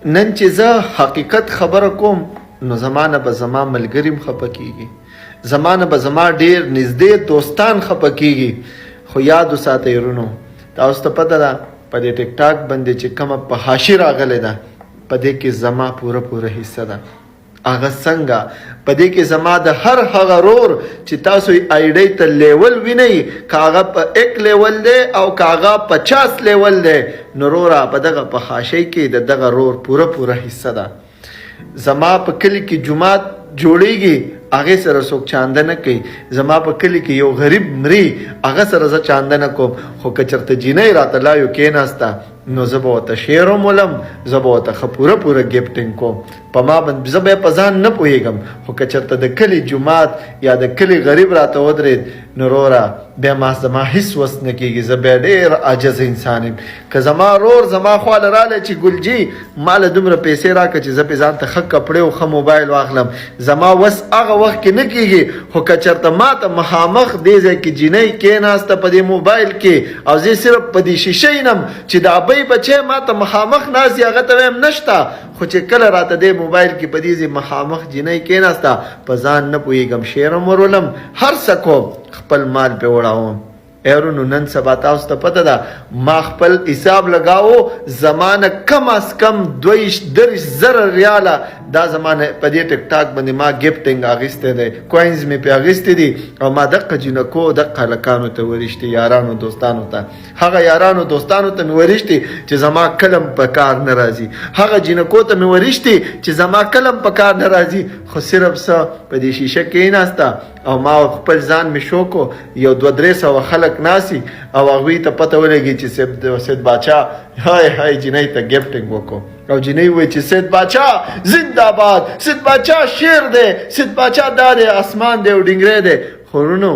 نن چې زه حقیقت خبره کوم نو زمانه به زما ملګریم خفه کیږي، زمانه به زما ډیر نږدې دوستان خفه کیږي. خو یاد وساتئ ورونو، تاسو ته پته ده په دې ټیک ټاک باندې چې کومه فحاشي راغلې ده په دې کې زما پوره حصه ده. هغه څنګه په دې کې زما د هر هغه رور چې تاسو آی ډی ته لیول وینئ، که هغه په 1 لیول دی او که هغه 50 لیول دی، نو روره په دغه فحاشۍ کې د دغه رور پوره حصه ده. زما په کلي کې جومات جوړیږي، هغې سره څوک چانده نه کوي. زما په کلي کې یو غریب مري، هغه سره زه چانده نه کوم. خو که چېرته جینۍ راته لایو کېناسته نو زه به ورته شعر هم ولم، زه به ورته ښه پوره ګفټینګ کوم. په ما باندې زه به په ځان نه پوهېږم. خو که چېرته د کلي جومات یا د کلي غریب راته ودرېد نو روره بیا زما هیڅ وس نه کېږي، زه بیا ډېر عاجز انسان یم. که زما رور زما خواله رالی چې ګلجي ماله دومره پیسې راکړه چې زه پې ځان ته ښه کپړې او ښه موبایل واخلم، زما وس هغه وخت کې نه کېږي. خو که چېرته ما ته مخامخ دې ځای کې جینۍ کېناسته په دې موبایل کې او زه صرف په دې شیشه ینم چې د ابۍ بچی ما ته مخامخ ناست هغه ته وایم نشته، خو چې کله راته دې موبایل کې په دې ځای مخامخ جینۍ کېناسته په ځان نه پوهېږم، شعر هم ورولم، هر څه کوم، خپل مال پې وړاوم. ایرونو نن سبا تاسو ته پته ده ما خپل حساب لګاو، زمانه کم از کم 22-23 زره ریاله دا زمانه په دې ټیک ټاک باندې ما ګفټینګ اخیستی دی، کوینز مې پې اخیستی دي او ما دقه جینکو دقه هلکانو ته ورشتي، یارانو دوستانو ته، هغه یارانو دوستانو ته مې ورشتي چې زما کلم په کار نه راځي، هغه جینکو ته مې ورشتي چې زما کلم په کار نه راځي. خو صرف څه په دې شیشه کېناسته او ما خپل ځان مې شو کو، یو 200-300 خلک ناسي او هغوی ته پته ولګي چې سید باچا های جینۍ ته ګفټینګ وکړو او جینۍ وایي چې سید باچا زنده باد، سید باچا شیر دی، سید باچا دا دی اسمان دی او ډنګری دی. خو ورونو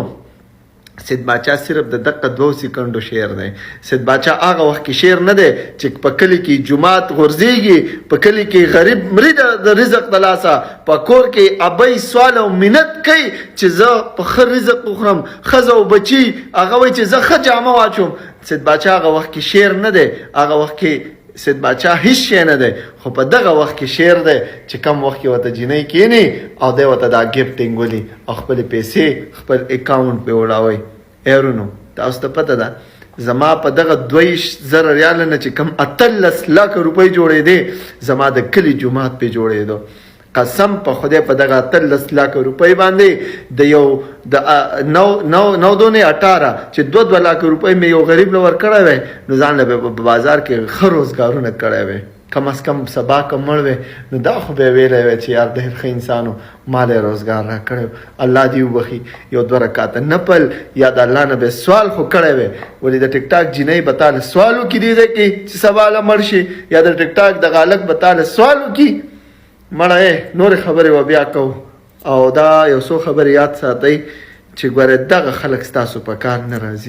سید باچا صرف د دقه 2 سکندو شعر دی. سید باچا هغه وخت کې شعر نه دی چې په کلي کې جومات غورځېږي، په کلي کې غریب مري د رزق د لاسه، په کور کې ابۍ سوال او منت کوي چې زه په ښه رزق وخورم، ښځه او بچي هغه وایي چې زه ښه جامه واچوم. سید باچا هغه وخت کې شعر نه دی، هغه وخت کې سید باچا هیڅ شی نه دی. خو په دغه وخت کې شعر دی چې کم وخت کې ورته جینۍ کېني او دی ورته دا ګفټینګ ولي او خپلې پیسې خپل اکاونټ پې وړاوئ. ایرونو تاسو ته پته ده زما په دغه 22 زره ریاله نه چې کم 18 لکه روپۍ جوړېدې، زما د کلي جومات پې جوړېدو. قسم په خدای په دغه 18 لکه روپۍ باندې د یو د 9-18 چې 2 لکه روپۍ مې یو غریب له ورکړی وی نو ځان له په بازار کې ښه روزګارونه کړی وی، کم از کم سبا که مړ وی نو دا خو به ویلی وی چې یار ډېر ښه انسان و، ما له روزګار را کړی و، الله دې وبخي. یو 2 رکعته نفل یا د الله نه به سوال خو کړی وی. ولې د ټیک ټاک جینۍ به تاله سوال وکړي دې ځای کې چې سبا له مړ شي، یا د ټیک ټاک دغه هلک به تاله سوال وکړي. مړه نورې خبرې به بیا کوو او دا یو څو خبرې یاد ساتئ چې ګوره دغه خلک ستاسو په کار نه راځي.